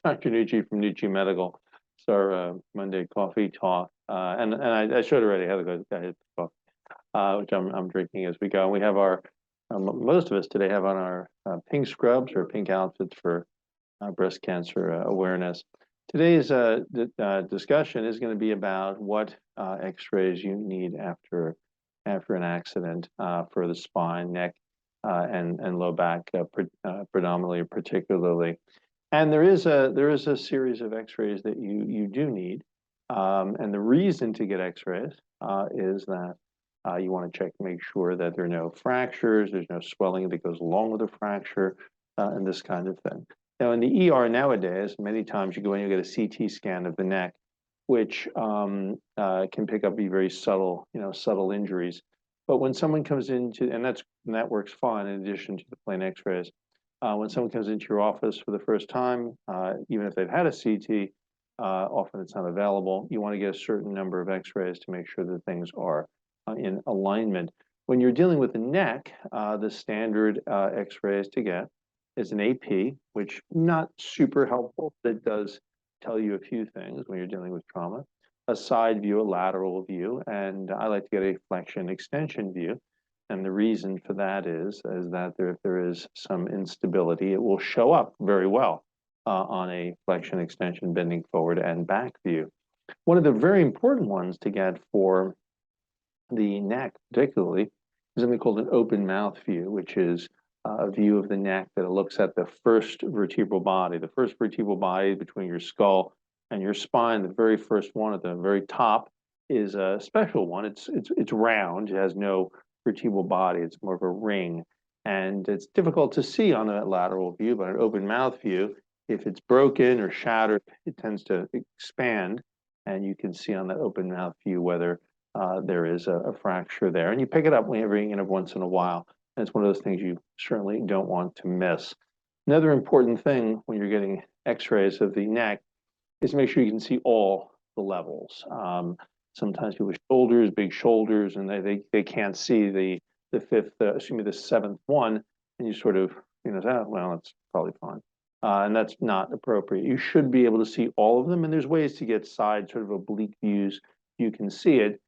Dr. Nucci from Nucci Medical. It's our Monday coffee talk. And I showed already how to go hit the coffee, which I'm drinking as we go. And we have our, most of us today have on our pink scrubs or pink outfits for breast cancer awareness. Today's discussion is going to be about what x-rays you need after an accident for the spine, neck, and low back predominantly or particularly. And there is a series of x-rays that you do need. And the reason to get x-rays is that you want to check to make sure that there are no fractures, there's no swelling that goes along with a fracture, and this kind of thing. Now, in the ER nowadays, many times you go in, you get a CT scan of the neck, which can pick up very subtle, subtle injuries. But when someone comes into, and that works fine in addition to the plain x-rays, when someone comes into your office for the first time, even if they've had a CT, often it's not available. You want to get a certain number of x-rays to make sure that things are in alignment. When you're dealing with the neck, the standard x-rays to get is an AP, which not super helpful, but it does tell you a few things when you're dealing with trauma. A side view, a lateral view, and I like to get a flexion extension view. And the reason for that is that if there is some instability, it will show up very well on a flexion extension, bending forward and back view. One of the very important ones to get for the neck particularly is something called an open mouth view, which is a view of the neck that looks at the first vertebral body. The first vertebral body between your skull and your spine, the very first one at the very top, is a special one. It's round. It has no vertebral body. It's more of a ring. And it's difficult to see on a lateral view, but an open mouth view, if it's broken or shattered, it tends to expand. And you can see on that open mouth view whether there is a fracture there. And you pick it up once in a while. And it's one of those things you certainly don't want to miss. Another important thing when you're getting x-rays of the neck is to make sure you can see all the levels. Sometimes people with shoulders, big shoulders, and they can't see the seventh one, and you sort of, say, well, that's probably fine. And that's not appropriate. You should be able to see all of them, and there's ways to get side sort of oblique views. You can see it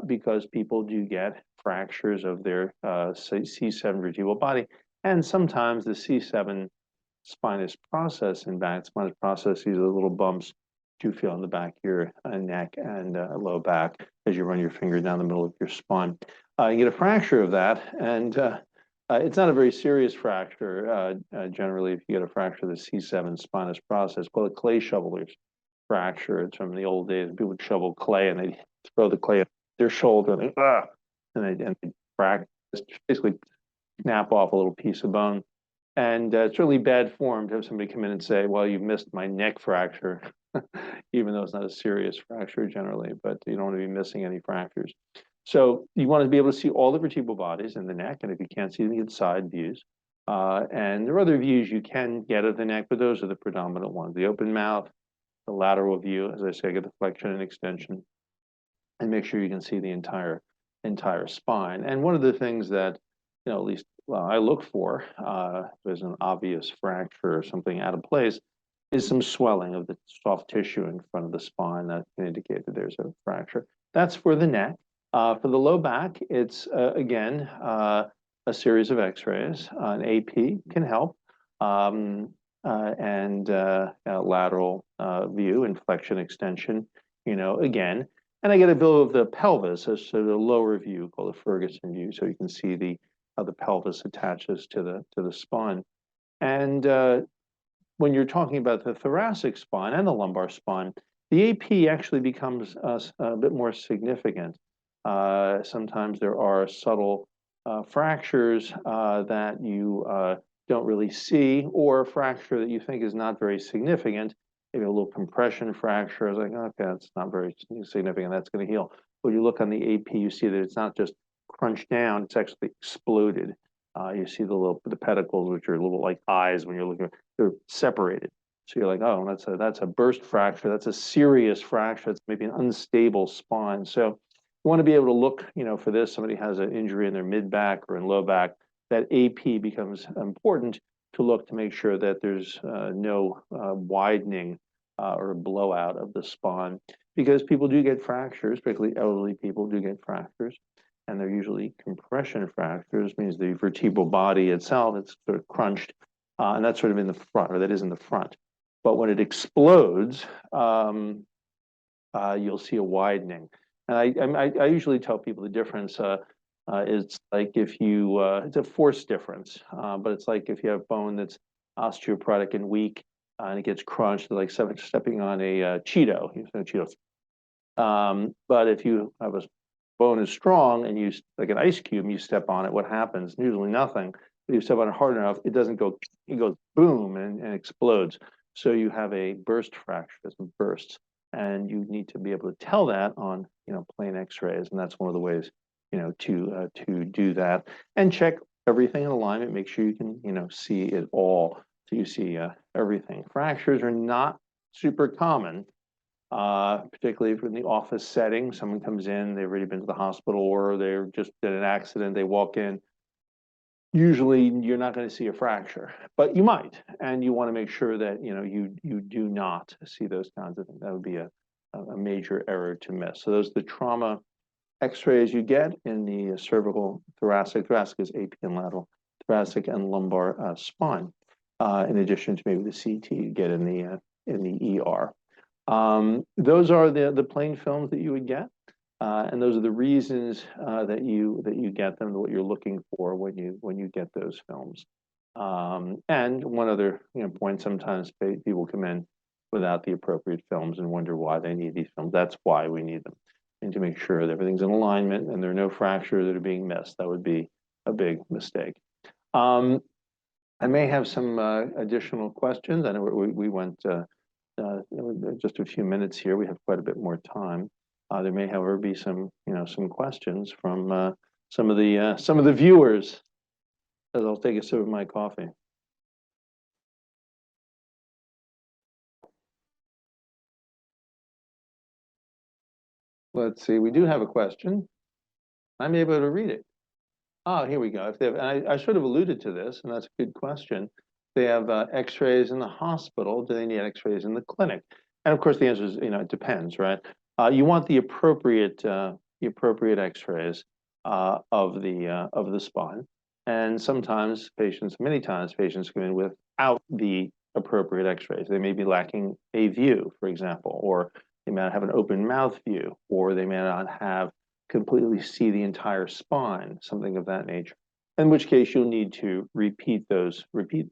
because people do get fractures of their C7 vertebral body, and sometimes the C7 spinous process and back spinous process, these are little bumps you feel on the back of your neck and low back as you run your finger down the middle of your spine. You get a fracture of that, and it's not a very serious fracture. Generally, if you get a fracture of the C7 spinous process, called a clay shoveler's fracture. It's from the old days. People would shovel clay and they'd throw the clay at their shoulder and they fracture, basically snap off a little piece of bone. And it's really bad form to have somebody come in and say, well, you missed my neck fracture, even though it's not a serious fracture generally, but you don't want to be missing any fractures. So you want to be able to see all the vertebral bodies in the neck, and if you can't see them, you get side views. And there are other views you can get of the neck, but those are the predominant ones. The open mouth, the lateral view, as I say, get the flexion and extension, and make sure you can see the entire spine. And one of the things that, at least I look for, if there's an obvious fracture or something out of place, is some swelling of the soft tissue in front of the spine that can indicate that there's a fracture. That's for the neck. For the low back, it's, again, a series of x-rays. An AP can help, and lateral view, inflection, extension, again. And I get a view of the pelvis, so the lower view called the Ferguson view, so you can see how the pelvis attaches to the spine. And when you're talking about the thoracic spine and the lumbar spine, the AP actually becomes a bit more significant. Sometimes there are subtle fractures that you don't really see, or a fracture that you think is not very significant. Maybe a little compression fracture. I was like, okay, that's not very significant. That's going to heal. When you look on the AP, you see that it's not just crunched down; it's actually exploded. You see the pedicles, which are little like eyes when you're looking. They're separated. So you're like, oh, that's a burst fracture. That's a serious fracture. It's maybe an unstable spine. So you want to be able to look, for this. Somebody has an injury in their mid back or in low back. That AP becomes important to look to make sure that there's no widening or blowout of the spine, because people do get fractures, particularly elderly people do get fractures, and they're usually compression fractures, means the vertebral body itself, it's sort of crunched, and that's sort of in the front, or that is in the front. But when it explodes, you'll see a widening. And I usually tell people the difference is like if you, it's a force difference, but it's like if you have bone that's osteoporotic and weak and it gets crunched, like stepping on a Cheeto, Cheetos. But if you have a bone is strong and you, like an ice cube, you step on it, what happens? Usually nothing. But you step on it hard enough, it doesn't go, it goes boom and explodes. So you have a burst fracture, it bursts. And you need to be able to tell that on, plain X-rays, and that's one of the ways, to do that and check everything in alignment. Make sure you can, see it all, so you see everything. Fractures are not super common, particularly in the office setting. Someone comes in, they've already been to the hospital, or they're just in an accident. They walk in. Usually you're not going to see a fracture, but you might, and you want to make sure that you do not see those kinds of things. That would be a major error to miss. So those are the trauma X-rays you get in the cervical, thoracic. Thoracic is AP and lateral, thoracic and lumbar spine. In addition to maybe the CT you get in the ER. Those are the plain films that you would get. And those are the reasons that you get them, what you're looking for when you get those films. And one other point: sometimes people come in without the appropriate films and wonder why they need these films. That's why we need them, and to make sure that everything's in alignment and there are no fractures that are being missed. That would be a big mistake. I may have some additional questions. I know we went just a few minutes here. We have quite a bit more time. There may, however, be some questions from some of the viewers. As I'll take a sip of my coffee. Let's see. We do have a question. I'm able to read it. Oh, here we go. If they have, and I sort of alluded to this, and that's a good question. They have X-rays in the hospital. Do they need X-rays in the clinic? And of course, the answer is, it depends, right? You want the appropriate X-rays of the spine, and sometimes many times patients come in without the appropriate X-rays. They may be lacking a view, for example, or they may not have an open mouth view, or they may not have completely see the entire spine, something of that nature. In which case, you'll need to repeat at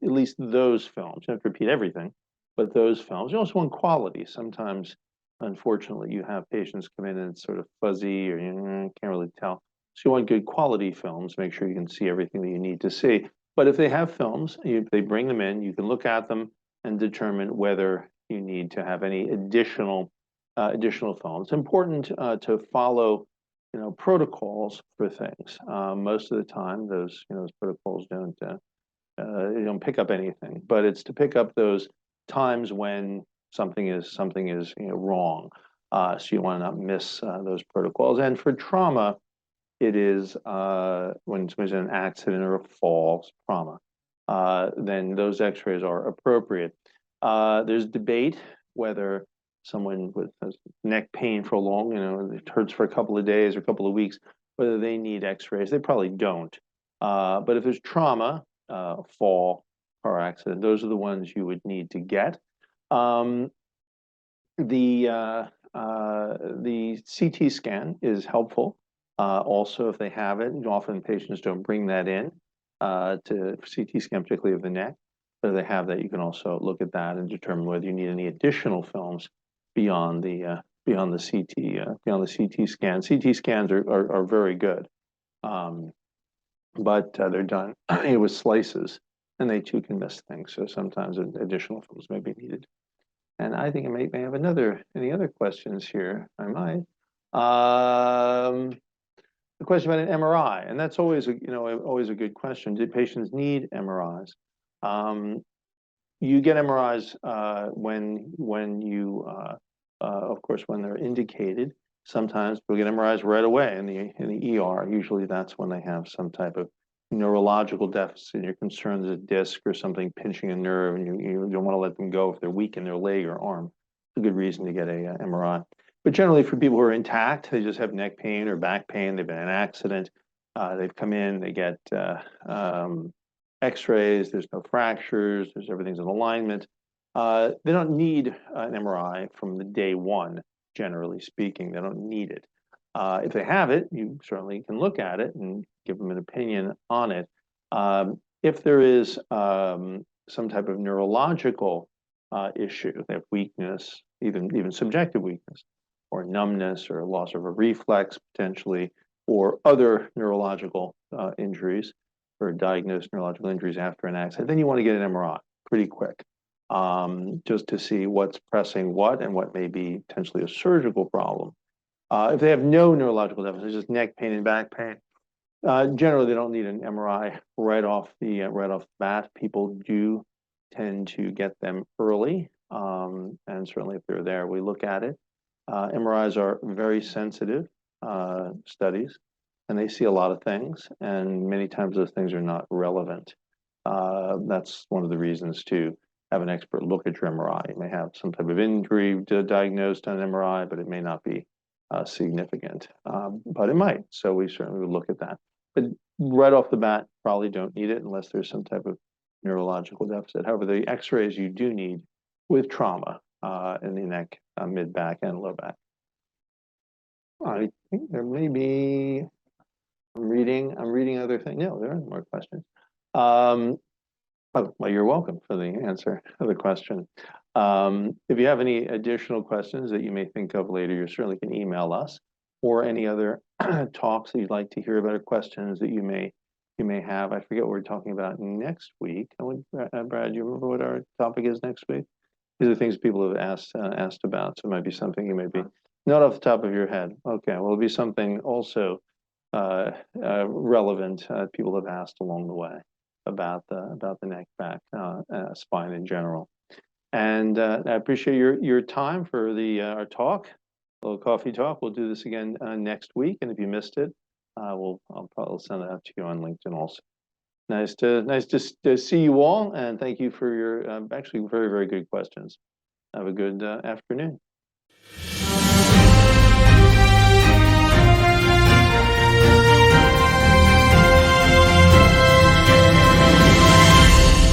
least those films. You don't have to repeat everything, but those films. You also want quality. Sometimes, unfortunately, you have patients come in and it's sort of fuzzy, or you can't really tell. So you want good quality films. Make sure you can see everything that you need to see. But if they have films, they bring them in. You can look at them and determine whether you need to have any additional films. It's important to follow protocols for things. Most of the time, those protocols don't pick up anything, but it's to pick up those times when something is wrong. So you want to not miss those protocols. And for trauma, it is when somebody's in an accident or a fall, trauma. Then those X-rays are appropriate. There's debate whether someone with neck pain for a long, it hurts for a couple of days or a couple of weeks, whether they need X-rays. They probably don't. But if there's trauma, fall, car accident, those are the ones you would need to get. The CT scan is helpful. Also, if they have it, often patients don't bring that in to CT scan, particularly of the neck. So they have that. You can also look at that and determine whether you need any additional films beyond the CT scan. CT scans are very good, but they're done with slices, and they too can miss things. So sometimes additional films may be needed. And I think I may have any other questions here. I might. The question about an MRI, and that's always always a good question. Do patients need MRIs? You get MRIs when you of course, when they're indicated. Sometimes we'll get MRIs right away in the ER. Usually that's when they have some type of neurological deficit, you're concerned there's a disc or something pinching a nerve, and you don't want to let them go if they're weak in their leg or arm, it's a good reason to get a MRI. But generally, for people who are intact, they just have neck pain or back pain, they've been in an accident, they've come in, they get X-rays, there's no fractures, everything's in alignment. They don't need an MRI from the day one, generally speaking. They don't need it. If they have it, you certainly can look at it and give them an opinion on it. If there is some type of neurological issue, they have weakness, even subjective weakness, or numbness, or loss of a reflex potentially, or other neurological injuries, or diagnosed neurological injuries after an accident, then you want to get an MRI pretty quick, just to see what's pressing what and what may be potentially a surgical problem. If they have no neurological deficits, just neck pain and back pain, generally they don't need an MRI right off the bat. People do tend to get them early, and certainly if they're there, we look at it. MRIs are very sensitive studies, and they see a lot of things, and many times those things are not relevant. That's one of the reasons to have an expert look at your MRI. You may have some type of injury diagnosed on an MRI, but it may not be significant, but it might. So we certainly would look at that. But right off the bat, probably don't need it unless there's some type of neurological deficit. However, the X-rays you do need with trauma in the neck, mid-back, and low back. I think there may be. I'm reading other things. No, there aren't more questions. Oh, well, you're welcome for the answer to the question. If you have any additional questions that you may think of later, you certainly can email us, or any other talks that you'd like to hear about, or questions that you may have. I forget what we're talking about next week. Brad, do you remember what our topic is next week? These are things people have asked about, so it might be something you may be not off the top of your head. Okay, well, it'll be something also relevant. People have asked along the way about the neck, back, spine in general. And I appreciate your time for our talk, a little coffee talk. We'll do this again next week, and if you missed it, I'll probably send it out to you on LinkedIn also. Nice to see you all, and thank you for your actually very, very good questions. Have a good afternoon.